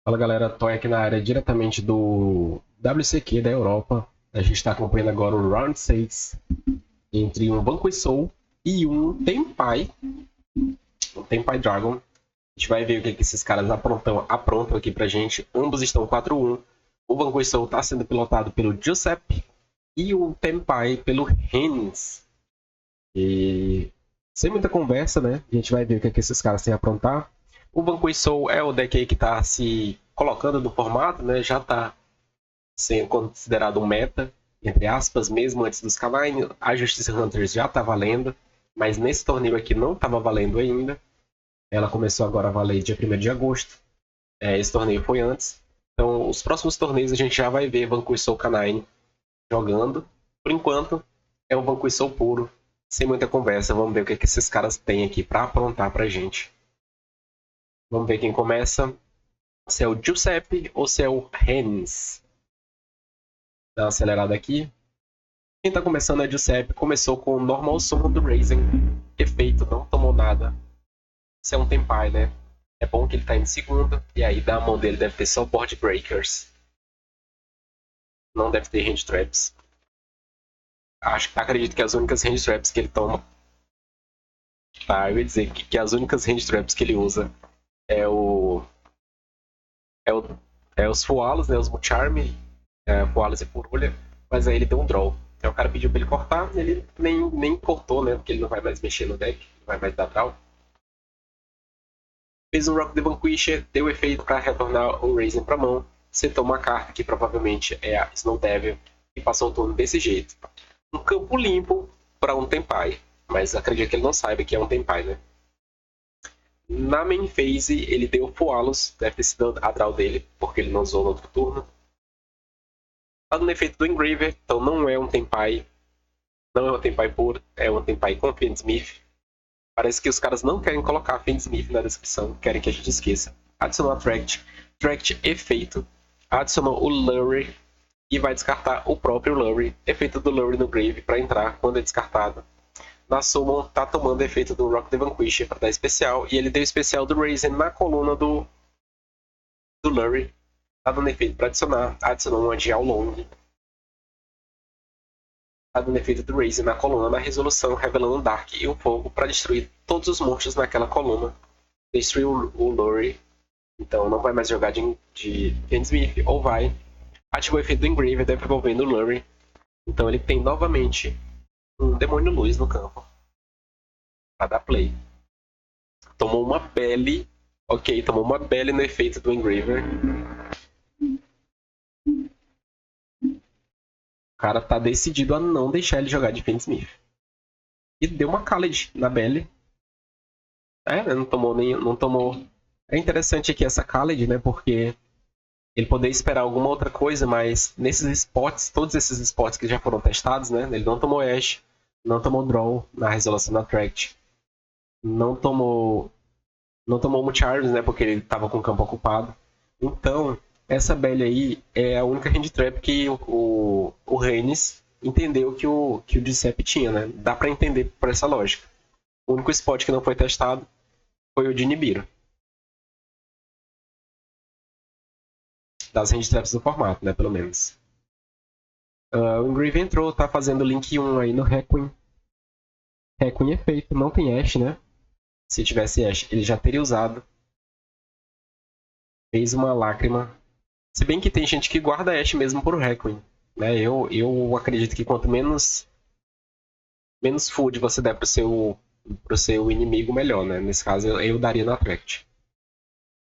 Fala galera, Toy aqui na área diretamente do WCQ da Europa. A gente está acompanhando agora o Round 6 entre um Vanquish Soul e um Tenpai Dragon. A gente vai ver o que esses caras aprontam aqui pra gente. Ambos estão 4-1. O Vanquish Soul está sendo pilotado pelo Giuseppe e o Tenpai pelo Rennes. E sem muita conversa, né? A gente vai ver o que esses caras têm a aprontar. O Vanquish Soul é o deck aí que está se colocando no formato, né? Já está sendo considerado um meta, entre aspas, mesmo antes dos Canine. A Justice Hunters já está valendo, mas nesse torneio aqui não estava valendo ainda. Ela começou agora a valer dia 1º de agosto. Esse torneio foi antes. Então, os próximos torneios a gente já vai ver Vanquish Soul Canine jogando. Por enquanto, é um Vanquish Soul puro, sem muita conversa. Vamos ver o que esses caras têm aqui para aprontar pra gente. Vamos ver quem começa. Se é o Giuseppe ou se é o Rennes. Dá uma acelerada aqui. Quem tá começando é o Giuseppe. Começou com o Normal Summon do Raizen. Efeito, não tomou nada. Isso é um Tenpai, né? É bom que ele tá em segundo. E aí da mão dele deve ter só Board Breakers. Não deve ter Hand Traps. Acredito que as únicas Hand Traps que ele toma... Tá, eu ia dizer que as únicas Hand Traps que ele usa é os Fualos, né? Os Mucharm, Fualos e Furulha. Mas aí ele deu um draw. Então o cara pediu pra ele cortar, ele nem cortou, né? Porque ele não vai mais mexer no deck, não vai mais dar draw. Fez um Rock the Vanquisher, deu efeito para retornar o Raizen pra mão. Setou uma carta que provavelmente é a Snow Devil e passou o turno desse jeito. Um campo limpo para um Tenpai, mas acredito que ele não saiba que é um Tenpai, né? Na main phase, ele deu Fualos, deve ter sido a draw dele, porque ele não usou no outro turno. Tá no efeito do Engraver, então não é um Tenpai. Não é um Tenpai puro, é um Tenpai com Fendsmith. Parece que os caras não querem colocar Fendsmith na descrição, querem que a gente esqueça. Adicionou Attract, Attract efeito. Adicionou o Lurry e vai descartar o próprio Lurry. Efeito do Lurry no Grave para entrar quando é descartado. Na Summon, tá tomando efeito do Rock the Vanquisher para dar especial. E ele deu especial do Raizen na coluna do Lurry. Tá dando efeito para adicionar. Adicionou um Andial Long. Tá dando efeito do Raizen na coluna, na resolução, revelando um Dark e um Fogo para destruir todos os monstros naquela coluna. Destruiu o Lurry. Então não vai mais jogar de Fendsmith, ou vai. Ativou o efeito do Engraver, devolvendo o Lurry. Então ele tem novamente um Demônio Luz no campo. Pra dar play. Tomou uma Belly. Ok, tomou uma Belly no efeito do Engraver. O cara tá decidido a não deixar ele jogar de Fendsmith. E deu uma Khaled na Belly. Não tomou. É interessante aqui essa Khaled, né? Porque ele poderia esperar alguma outra coisa, mas nesses spots, todos esses spots que já foram testados, né? Ele não tomou Ash, não tomou Draw na resolução da Attract, não tomou Mucharms, né? Porque ele estava com o campo ocupado. Então, essa Belly aí é a única hand trap que o Rennes entendeu que o Giuseppe tinha, né? Dá para entender por essa lógica. O único spot que não foi testado foi o de Nibiru. Das hand traps do formato, né? Pelo menos. O Engrave entrou, tá fazendo link 1 aí no Requiem. Requiem é feito, não tem Ash, né? Se tivesse Ash, ele já teria usado. Fez uma lágrima. Se bem que tem gente que guarda Ash mesmo por Requiem. Né? Eu acredito que quanto menos food você der pro seu inimigo, melhor, né? Nesse caso, eu daria no Attract.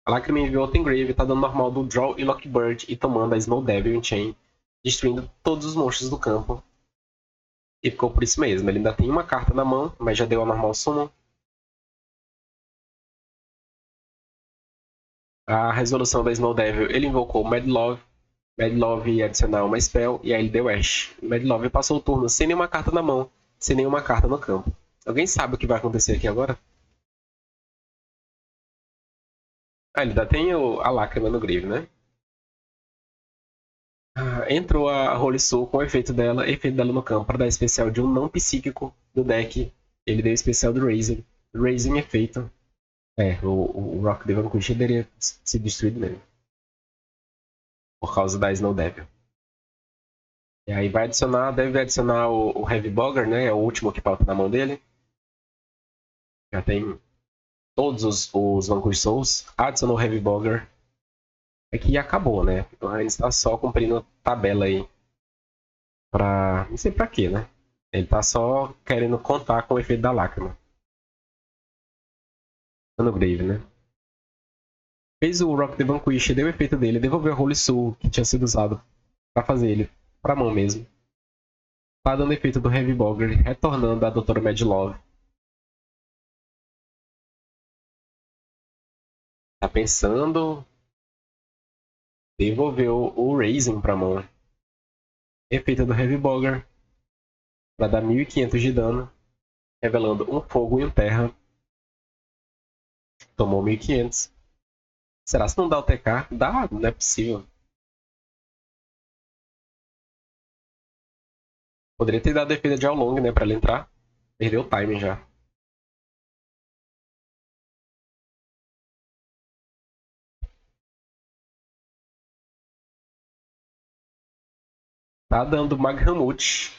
A lágrima enviou outro Engrave, tá dando normal do Draw e Lockbird e tomando a Snow Devil em Chain, destruindo todos os monstros do campo. E ficou por isso mesmo. Ele ainda tem uma carta na mão, mas já deu a normal Summon. A resolução da Snow Devil, ele invocou Mad Love. Mad Love ia adicionar uma spell, e aí ele deu Ash. Mad Love passou o turno sem nenhuma carta na mão, sem nenhuma carta no campo. Alguém sabe o que vai acontecer aqui agora? Ele ainda tem a lágrima no Grave, né? Entrou a Holy Soul com o efeito dela no campo para dar especial de um não psíquico do deck. Ele deu especial do Raizen. Raizen efeito. O Rock the Vanquisher teria se destruído nele. por causa da Snow Devil. E aí deve adicionar o Heavy Bogger, né? É o último que falta na mão dele. Já tem todos os Vanquish Souls. Adicionou o Heavy Bogger. É que acabou, né? O Heinz tá só cumprindo tabela aí. Não sei pra quê, né? Ele tá só querendo contar com o efeito da lágrima. No Grave, né? Fez o Rock the Vanquish, deu o efeito dele, devolveu o Holy Soul, que tinha sido usado pra fazer ele pra mão mesmo. Tá dando efeito do Heavy Bogger, retornando a Dra. Medlove. Tá pensando. Devolveu o Raising pra mão. Efeito do Heavy Bogger. Pra dar 1500 de dano. Revelando um fogo e um terra. Tomou 1500. Será que não dá o TK? Dá, não é possível. Poderia ter dado defesa de Aolong, né, pra ele entrar. Perdeu o timing já. Tá dando Maghamut.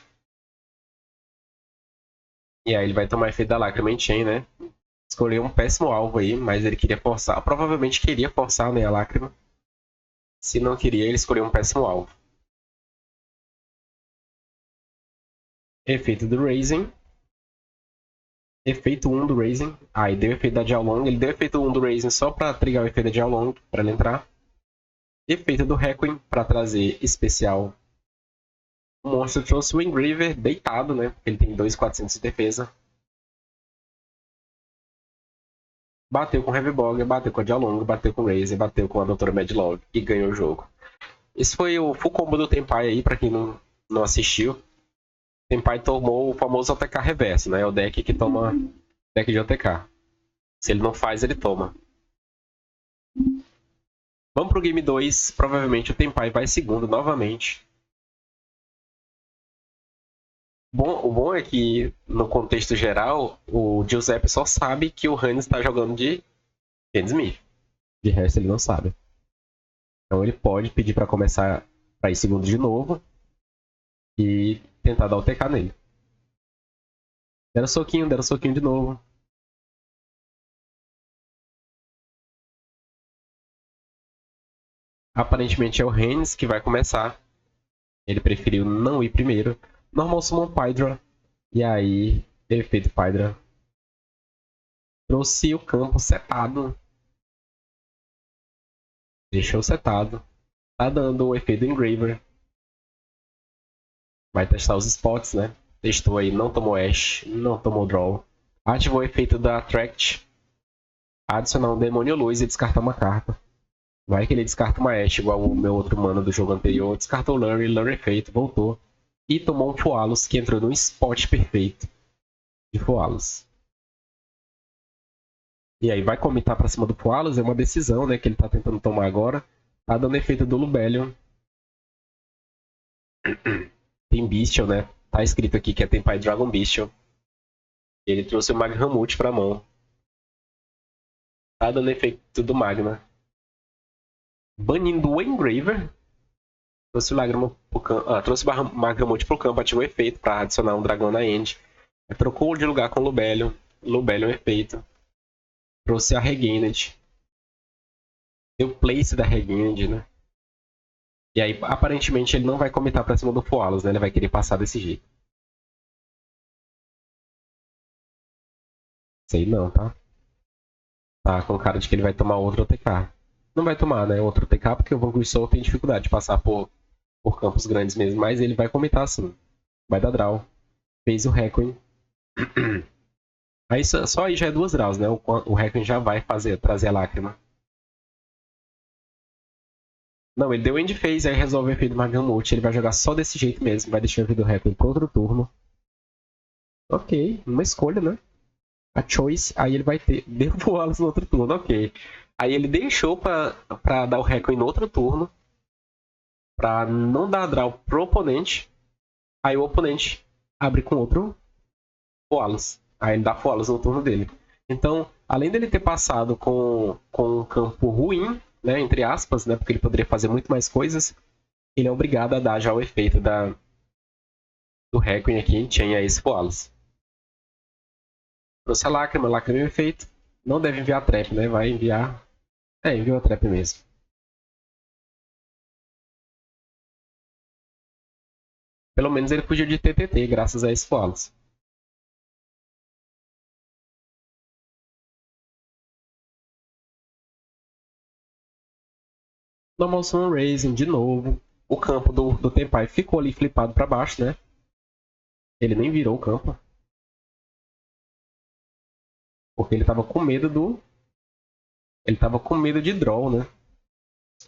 E aí ele vai tomar efeito da Lágrima em Chain, né? Escolheu um péssimo alvo aí, mas ele queria forçar. Provavelmente queria forçar, né, a Lágrima. Se não queria, ele escolheu um péssimo alvo. Efeito do Raising. Efeito 1 do Raising. Aí deu efeito da Jiaolong. Ele deu efeito 1 do Raising só pra trigar o efeito da Jiaolong, pra ele entrar. Efeito do Requiem, pra trazer especial. O monstro trouxe o Engraver deitado, né? Ele tem 2.400 de defesa. Bateu com o Heavy Bogger, bateu com a Jiaolong, bateu com o Razer, bateu com a Dra. Medlove e ganhou o jogo. Esse foi o full combo do Tenpai aí, pra quem não assistiu. Tenpai tomou o famoso OTK reverso, né? É o deck que toma deck de OTK. Se ele não faz, ele toma. Vamos pro Game 2. Provavelmente o Tenpai vai segundo novamente. O bom é que, no contexto geral, o Giuseppe só sabe que o Hannes está jogando de Ken Smith. De resto, ele não sabe. Então ele pode pedir para começar para ir segundo de novo e tentar dar o TK nele. Deram soquinho de novo. Aparentemente é o Hannes que vai começar. Ele preferiu não ir primeiro. Normal Summon Pydra. E aí, efeito Pydra. Trouxe o campo setado. Deixou setado. Tá dando o efeito Engraver. Vai testar os spots, né? Testou aí, não tomou Ash, não tomou Draw. Ativou o efeito da Attract. Adicionar um Demônio Luz e descartar uma carta. Vai que ele descarta uma Ash, igual o meu outro mana do jogo anterior. Descartou o Lurry efeito, voltou. E tomou um Foalos, que entrou num spot perfeito de Foalos. E aí vai comitar pra cima do Foalos, é uma decisão, né, que ele tá tentando tomar agora. Tá dando efeito do Lubellion. Tem Bestial, né? Tá escrito aqui que é Tenpai Dragon Bestial. Ele trouxe o Maghamut pra mão. Tá dando efeito do Magma. Banindo o Engraver. Trouxe o Maghamut pro campo, ativou o efeito pra adicionar um dragão na end. Trocou de lugar com o Lubellion. Lubellion efeito. Trouxe a Regained. Deu place da Regained, né? E aí, aparentemente, ele não vai comitar pra cima do Foalos, né? Ele vai querer passar desse jeito. Sei não, tá? Tá com cara de que ele vai tomar outro OTK. Não vai tomar, né? Outro OTK, porque o Vanquish Soul tem dificuldade de passar por campos grandes mesmo. Mas ele vai comitar sim. Vai dar draw. Fez o Requiem. Aí só aí já é 2 draws, né? O Requiem já vai trazer a lágrima. Não, ele deu end phase, aí resolve o efeito do Maghamut. Ele vai jogar só desse jeito mesmo. Vai deixar o efeito do Requiem pro outro turno. Ok, uma escolha, né? A choice, aí ele vai ter derrubá-los no outro turno, ok. Aí ele deixou pra dar o Requiem no outro turno. Pra não dar draw pro oponente. Aí o oponente abre com outro Foalos. Aí ele dá Foalos no turno dele. Então, além dele ter passado com um campo ruim, né, entre aspas, né, porque ele poderia fazer muito mais coisas, ele é obrigado a dar já o efeito do Requiem aqui em Chain Ace Wallace. Trouxe a Lágrima é um efeito. Não deve enviar Trap, né? Vai enviar... enviou a Trap mesmo. Pelo menos ele fugiu de TTT, graças a esse Wallace. Normal Summon Raising de novo. O campo do Tenpai ficou ali flipado para baixo, né? Ele nem virou o campo. Porque ele tava com medo do... Ele tava com medo de draw, né?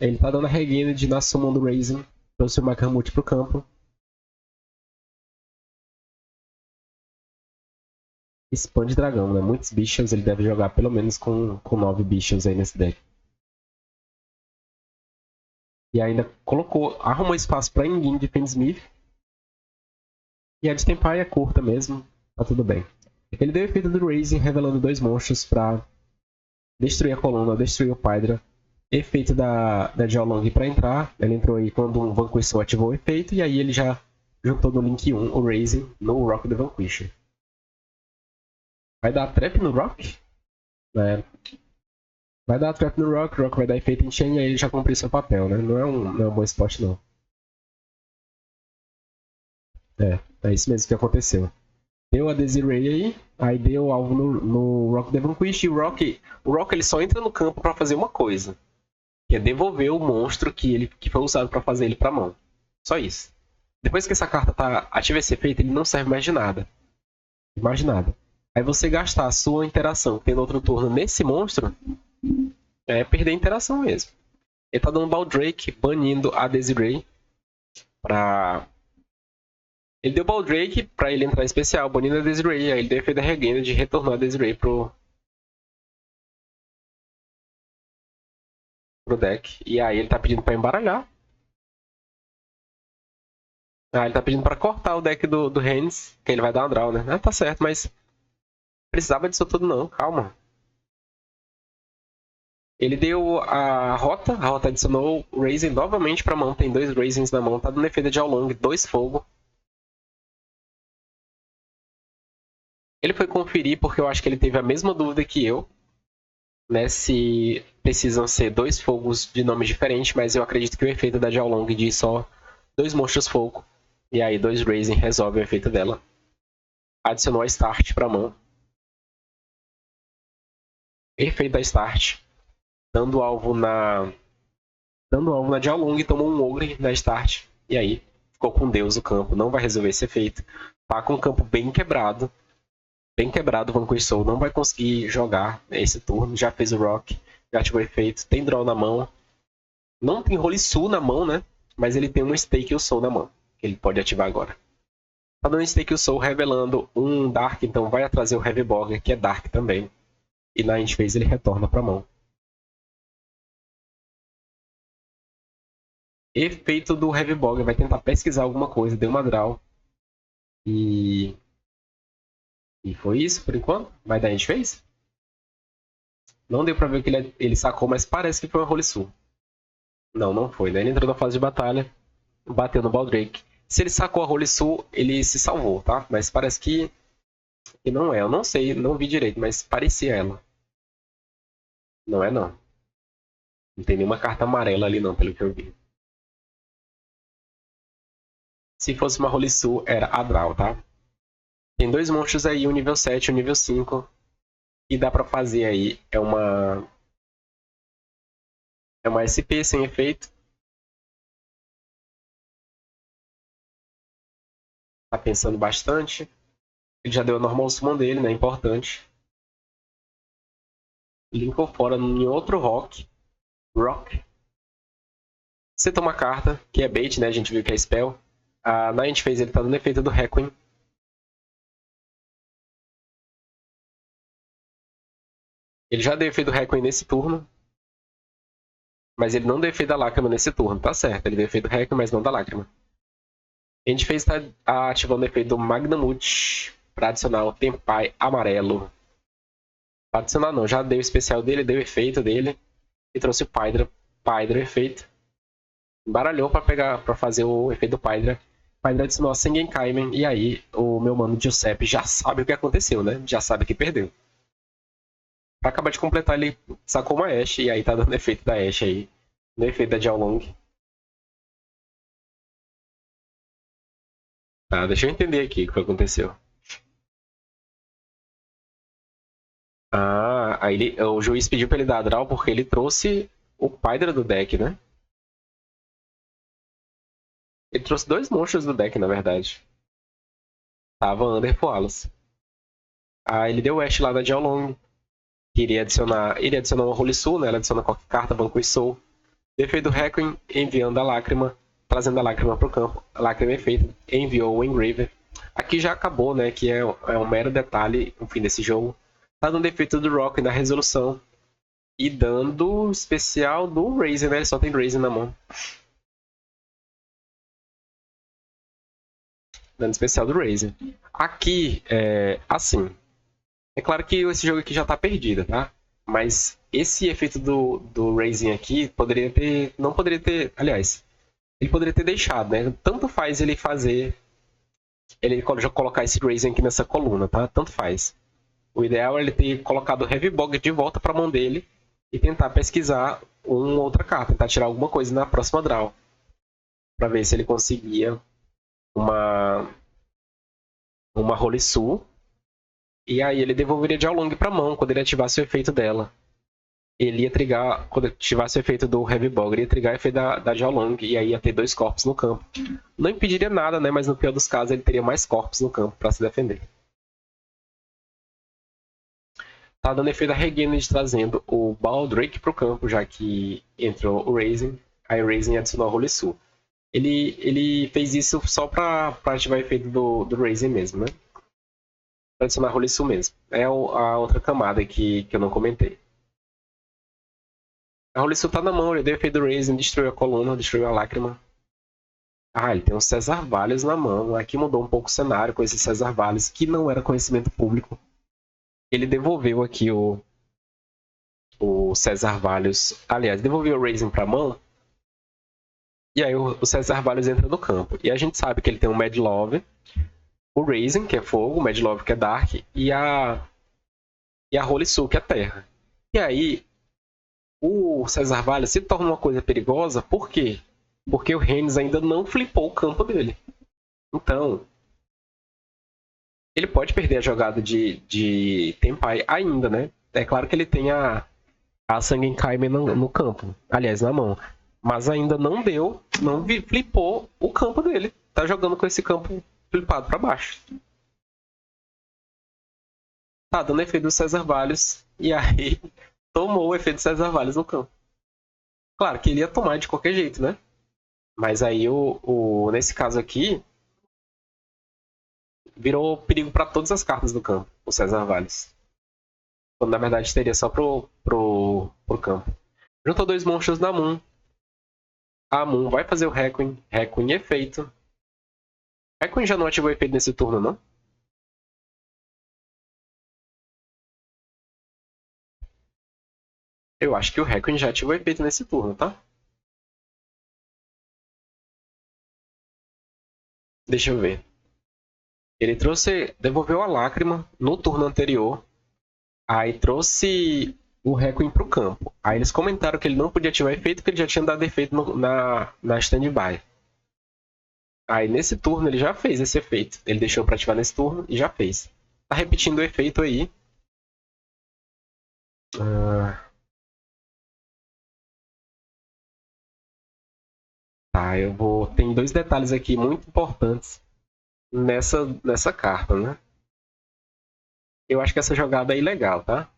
Ele tá dando a regain de na Summon do Raising. Trouxe o Makamute pro campo. Expande dragão, né? Muitos bichos, ele deve jogar pelo menos com 9 bichos aí nesse deck. E ainda arrumou espaço pra Engin de Fiendsmith. E a de Tenpai é curta mesmo, tá tudo bem. Ele deu efeito do Raising, revelando 2 monstros pra destruir a coluna, destruir o Pydra. Efeito da Jiaolong pra entrar. Ele entrou aí quando um Vanquisher ativou o efeito, e aí ele já juntou no Link 1 o Raising no Rock do Vanquisher. Vai dar trap no Rock? Vai dar trap no Rock, o Rock vai dar efeito em Chain e aí ele já cumpriu seu papel, né? Não é um bom spot, não. É isso mesmo que aconteceu. Deu a Desiree aí deu alvo no Rock the Vanquish e o Rock ele só entra no campo pra fazer uma coisa. Que é devolver o monstro que foi usado pra fazer ele pra mão. Só isso. Depois que essa carta ativa esse efeito, ele não serve mais de nada. Mais de nada. Aí você gastar a sua interação tendo outro turno nesse monstro, é perder a interação mesmo. Ele tá dando Baldrake, banindo a Desiree pra... Ele deu Baldrake pra ele entrar em especial, banindo a Desiree, aí ele deu efeito da regain de retornar a Desiree pro deck. E aí ele tá pedindo pra embaralhar. Ele tá pedindo pra cortar o deck do Hands, que ele vai dar uma draw, né? Tá certo, mas precisava disso tudo não, calma. Ele deu a rota adicionou o Raising novamente pra mão, tem 2 Raisings na mão, tá dando efeito de Jiaolong, 2 fogo. Ele foi conferir porque eu acho que ele teve a mesma dúvida que eu, né, se precisam ser 2 fogos de nomes diferentes, mas eu acredito que o efeito da Jiaolong de só 2 monstros fogo, e aí 2 Raising resolve o efeito dela. Adicionou a Start pra mão. Efeito da Start. Dando alvo na Jiaolong, tomou um Ogre na Start. E aí, ficou com Deus o campo. Não vai resolver esse efeito. Tá com o campo bem quebrado. Bem quebrado o Vanquish Soul. Não vai conseguir jogar esse turno. Já fez o Rock. Já ativou o efeito. Tem Draw na mão. Não tem Holy Soul na mão, né? Mas ele tem um Stake o Soul na mão. Que ele pode ativar agora. Tá dando Stake o Soul, revelando um Dark. Então vai trazer o Heavy Bogger, que é Dark também. E na End Phase ele retorna pra mão. Efeito do Heavy Bogger. Vai tentar pesquisar alguma coisa. Deu uma draw. E foi isso por enquanto. Vai dar End Phase? Não deu pra ver o que ele sacou, mas parece que foi uma Holy Soul. Não foi, né? Ele entrou na fase de batalha. Bateu no Baldrake. Se ele sacou a Holy Soul, ele se salvou, tá? Mas parece que não é. Eu não sei, não vi direito, mas parecia ela. Não é não. Não tem nenhuma carta amarela ali não, pelo que eu vi. Se fosse uma Holy Soul, era a Draw, tá? Tem 2 monstros aí, o nível 7 e o nível 5. E dá pra fazer aí. É uma SP sem efeito. Tá pensando bastante. Ele já deu a normal summon dele, né? Importante. Linkou fora em outro Rock. Você toma a carta, que é bait, né? A gente viu que é spell. Na End Phase ele tá dando efeito do Requiem. Ele já deu efeito do Requiem nesse turno. Mas ele não deu efeito da Lágrima nesse turno. Tá certo, ele deu efeito do Requiem, mas não da Lágrima. End Phase tá ativando o efeito do Magnamut pra adicionar o Tenpai amarelo. Pra adicionar não, já deu o especial dele, deu o efeito dele. E trouxe o Pydra Pydra efeito. Embaralhou pra fazer o efeito do Pydra. Pydra adicionou a Sengenkaimen. E aí, o meu mano Giuseppe já sabe o que aconteceu, né? Já sabe que perdeu. Pra acabar de completar, ele sacou uma Ashe. E aí tá dando efeito da Ashe aí. No efeito da Jiaolong. Tá, deixa eu entender aqui o que aconteceu. Ah, aí o juiz pediu pra ele dar draw porque ele trouxe o Pydra do deck, né? Ele trouxe 2 monstros do deck, na verdade. Tava Under Wallace. Aí ele deu o Ashe lá da Jiaolong. Ele adicionou uma Holy Soul, né? Ela adiciona qualquer carta, Banco e Soul. Defeito do Requiem, enviando a Lágrima, trazendo a Lágrima pro campo. A Lágrima é feita, enviou o Engraver. Aqui já acabou, né? Que é um mero detalhe no fim desse jogo. Tá dando defeito do Rock na resolução. E dando especial do Razen, né? Ele só tem Razen na mão. Dando especial do Razen. Aqui, assim. É claro que esse jogo aqui já tá perdido, tá? Mas esse efeito do Razen aqui poderia ter. Não poderia ter. Aliás, ele poderia ter deixado, né? Tanto faz ele fazer. Ele já colocar esse Razen aqui nessa coluna, tá? Tanto faz. O ideal é ele ter colocado o Heavy Bog de volta pra mão dele e tentar pesquisar uma outra carta, tentar tirar alguma coisa na próxima draw. Pra ver se ele conseguia uma Holy Soul. E aí ele devolveria Jiaolong pra mão quando ele ativasse o efeito dela. Ele ia trigar, quando ativasse o efeito do Heavy Bog, ele ia trigar o efeito da Jiaolong e aí ia ter 2 corpos no campo. Não impediria nada, né? Mas no pior dos casos ele teria mais corpos no campo pra se defender. Tá dando efeito da Regened trazendo o Baldrake pro campo, já que entrou o Razen. Aí o Razen adicionou a Holy Soul. Ele fez isso só pra ativar o efeito do Razen mesmo, né? Pra adicionar a Holy Soul mesmo. É a outra camada que eu não comentei. A Holy Soul tá na mão, ele deu o efeito do Razen, destruiu a coluna, destruiu a lágrima. Ah, ele tem um César Valles na mão. Aqui mudou um pouco o cenário com esse César Valles, que não era conhecimento público. Ele devolveu aqui o César Valles. Aliás, devolveu o Razen pra mão. E aí o César Valles entra no campo. E a gente sabe que ele tem um Mad Love, o Razen, que é fogo, o Mad Love, que é Dark, e a Holy Soul, que é terra. E aí, o César Valles se torna uma coisa perigosa, por quê? Porque o Rennes ainda não flipou o campo dele. Então, ele pode perder a jogada de Tenpai ainda, né? É claro que ele tem a Sengenkaimen no campo. Aliás, na mão. Mas ainda não flipou o campo dele. Tá jogando com esse campo flipado para baixo. Tá dando efeito do César Valles. E aí tomou o efeito do César Valles no campo. Claro que ele ia tomar de qualquer jeito, né? Mas aí, nesse caso aqui, virou perigo para todas as cartas do campo, o César Valles. Quando na verdade teria só pro campo. Juntou 2 monstros na Moon. A Moon vai fazer o Requiem. Requiem efeito. Requiem já não ativou efeito nesse turno, não? Eu acho que o Requiem já ativou efeito nesse turno, tá? Deixa eu ver. Ele devolveu a Lágrima no turno anterior. Aí trouxe o Requiem pro campo. Aí eles comentaram que ele não podia ativar efeito porque ele já tinha dado efeito na standby. Aí nesse turno ele já fez esse efeito. Ele deixou pra ativar nesse turno e já fez. Tá repetindo o efeito aí. Tá, eu vou. Tem 2 detalhes aqui muito importantes nessa carta, né? Eu acho que essa jogada é ilegal, tá?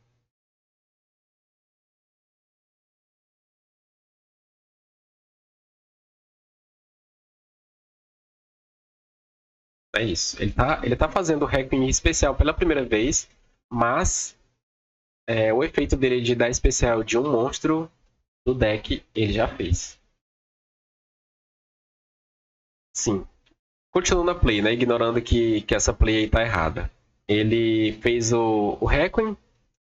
É isso. Ele tá fazendo o Requiem especial pela primeira vez, mas o efeito dele de dar especial de um monstro do deck, ele já fez. Sim. Continuando a play, né? Ignorando que essa play aí tá errada. Ele fez o Requiem.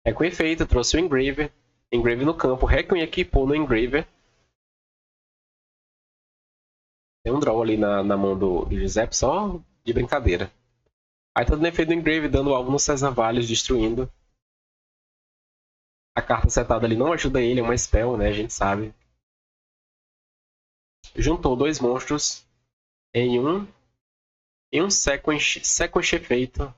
Requiem efeito, trouxe o Engraver. Engraver no campo. Requiem equipou no Engraver. Tem um draw ali na mão do Giuseppe, só de brincadeira. Aí tá dando efeito do Engrave, dando alvo no César Valles, destruindo. A carta setada ali não ajuda ele, é uma spell, né? A gente sabe. Juntou dois monstros em um sequence efeito.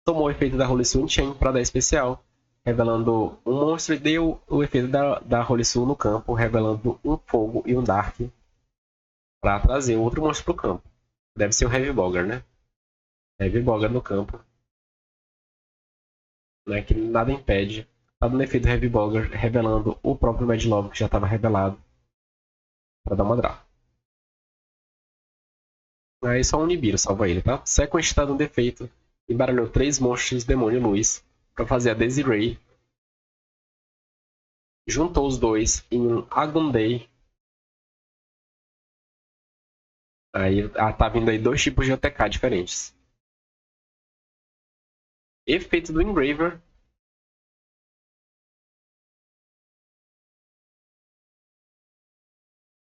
Tomou o efeito da Holy Soul Chain para dar especial, revelando um monstro e deu o efeito da Holy Soul no campo, revelando um fogo e um Dark para trazer outro monstro pro campo. Deve ser o Heavy Bogger, né? Heavy Bogger no campo. Né? Que nada impede. Tá dando efeito Heavy Bogger, revelando o próprio Mad Love que já estava revelado. Para dar uma draw. Aí só um Nibiru salva ele, tá? Sequence tá dando defeito. Embaralhou 3 monstros Demônio Luz para fazer a Desiree. Juntou os dois em um Agundei. Aí tá vindo aí 2 tipos de OTK diferentes. Efeito do Engraver.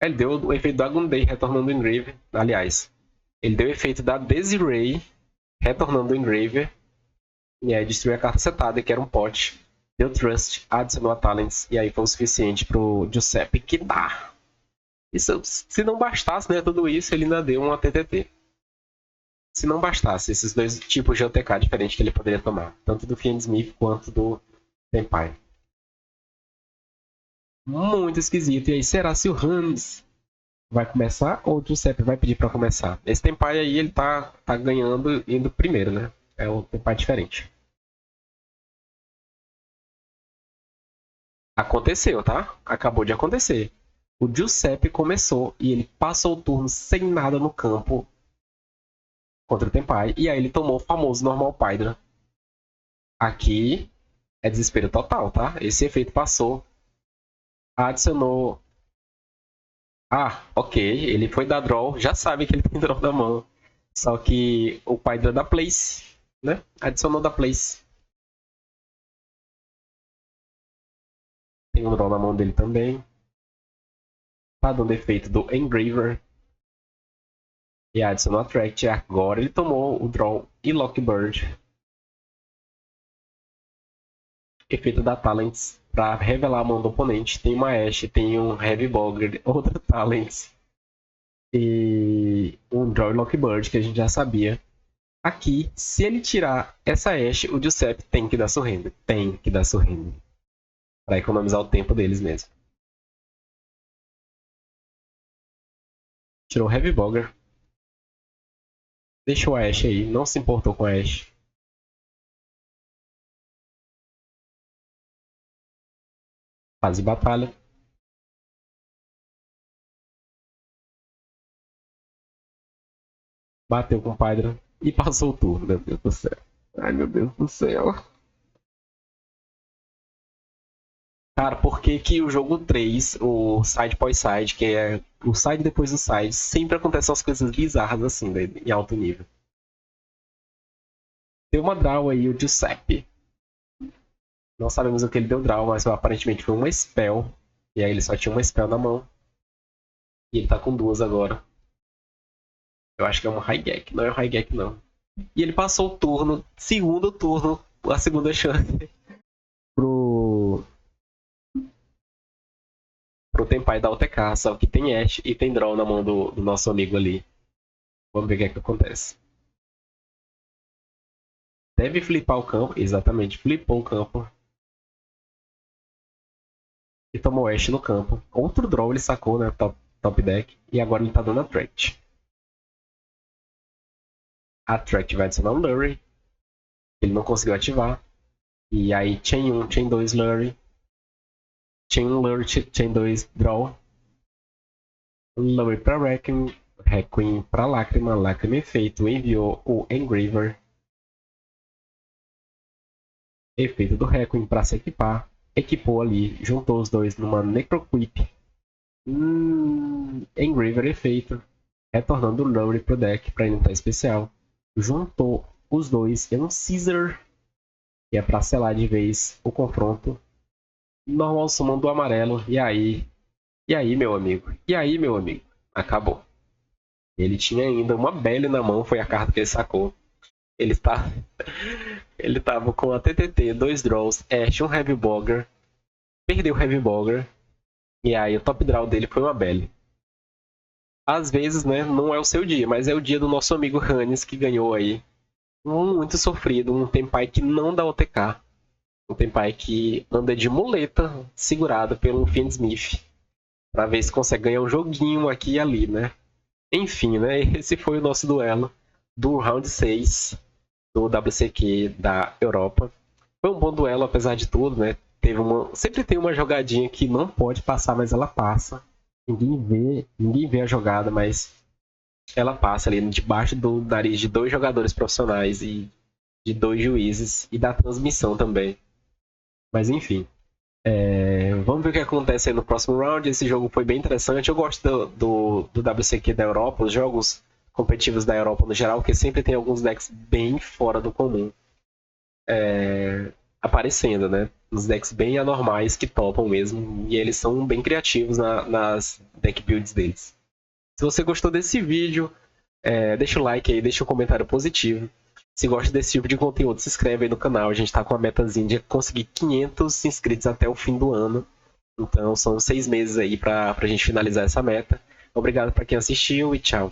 Ele deu o efeito do Agundei retornando o Engraver. Aliás, ele deu o efeito da Desiree retornando o Engraver. E aí destruiu a carta setada, que era um pote. Deu Trust, adicionou a Talents. E aí foi o suficiente pro Giuseppe que dá. Isso, se não bastasse, né, tudo isso, ele ainda deu uma TTT. Se não bastasse esses dois tipos de OTK diferentes que ele poderia tomar, tanto do Fiend Smith quanto do Senpai. Muito esquisito. E aí, será se o Hans vai começar ou o Giuseppe vai pedir para começar? Esse Senpai aí, ele tá ganhando indo primeiro, né? É um Senpai diferente. Aconteceu, tá? Acabou de acontecer. O Giuseppe começou e ele passou o turno sem nada no campo contra o Tenpai. E aí ele tomou o famoso Normal Pydra. Aqui é desespero total, tá? Esse efeito passou. Adicionou. Ah, ok. Ele foi dar draw. Já sabe que ele tem draw na mão. Só que o Pydra da Place, né? Adicionou da Place. Tem um draw na mão dele também. Tá dando efeito do Engraver. E adicionou Attract. Agora ele tomou o draw e Lockbird. Efeito da Talents para revelar a mão do oponente. Tem uma Ashe, tem um Heavy Bogger, outra Talents e um Draw Lockbird que a gente já sabia. Aqui, se ele tirar essa Ashe, o Giuseppe tem que dar surrender. Tem que dar surrender. Para economizar o tempo deles mesmo. Tirou o Heavy Bogger. Deixou a Ashe aí, não se importou com a Ashe. Fase de batalha. Bateu com o Pydra e passou o turno, meu Deus do céu. Ai, meu Deus do céu. Cara, por que que o jogo 3, o side pós side, que é o side depois do side, sempre acontecem umas coisas bizarras assim, né, em alto nível? Deu uma draw aí, o Giuseppe. Não sabemos o que ele deu draw, mas aparentemente foi uma spell. E aí ele só tinha uma spell na mão. E ele tá com duas agora. Eu acho que é um Highgek. Não é um Highgek, não. E ele passou o turno, segundo turno, a segunda chance pro Tenpai da OTK, só que tem Ashe e tem draw na mão do nosso amigo ali. Vamos ver o que é que acontece. Deve flipar o campo, exatamente, flipou o campo. E tomou Ashe no campo. Outro draw ele sacou, né, top deck, e agora ele tá dando Attract. Attract vai adicionar um Lurry, ele não conseguiu ativar. E aí Chain 1, Chain 2, Lurry. Chain 1, Lurry, Chain 2, Draw. Lurry pra Requiem, Requiem pra Lágrima, Lágrima efeito, enviou o Engraver. Efeito do Requiem para se equipar. Equipou ali, juntou os dois numa Necroquip. Engraver efeito. Retornando o Lowry pro deck para entrar especial. Juntou os dois em um Caesar, que é para selar de vez o confronto. Normal summon do amarelo. E aí? E aí, meu amigo? E aí, meu amigo? Acabou. Ele tinha ainda uma Belle na mão, foi a carta que ele sacou. Ele tá. Ele tava com a TTT, 2 draws, Ash, um Heavy Bogger. Perdeu o Heavy Bogger. E aí o top draw dele foi uma Belle. Às vezes, né, não é o seu dia, mas é o dia do nosso amigo Hannes que ganhou aí. Muito sofrido, um Tenpai que não dá OTK. Um Tenpai que anda de muleta, segurado pelo Fiendsmith. Pra ver se consegue ganhar um joguinho aqui e ali, né? Enfim, né? Esse foi o nosso duelo do Round 6 do WCQ da Europa. Foi um bom duelo, apesar de tudo, né? Sempre tem uma jogadinha que não pode passar, mas ela passa. Ninguém vê a jogada, mas ela passa ali debaixo do nariz de 2 jogadores profissionais e de 2 juízes e da transmissão também. Mas enfim. Vamos ver o que acontece aí no próximo round. Esse jogo foi bem interessante. Eu gosto do WCQ da Europa, os jogos competitivos da Europa no geral, porque sempre tem alguns decks bem fora do comum aparecendo, né? Uns decks bem anormais que topam mesmo. E eles são bem criativos nas deck builds deles. Se você gostou desse vídeo, deixa o like aí, deixa um comentário positivo. Se gosta desse tipo de conteúdo, se inscreve aí no canal. A gente tá com a metazinha de conseguir 500 inscritos até o fim do ano. Então são 6 meses aí pra gente finalizar essa meta. Obrigado para quem assistiu e tchau.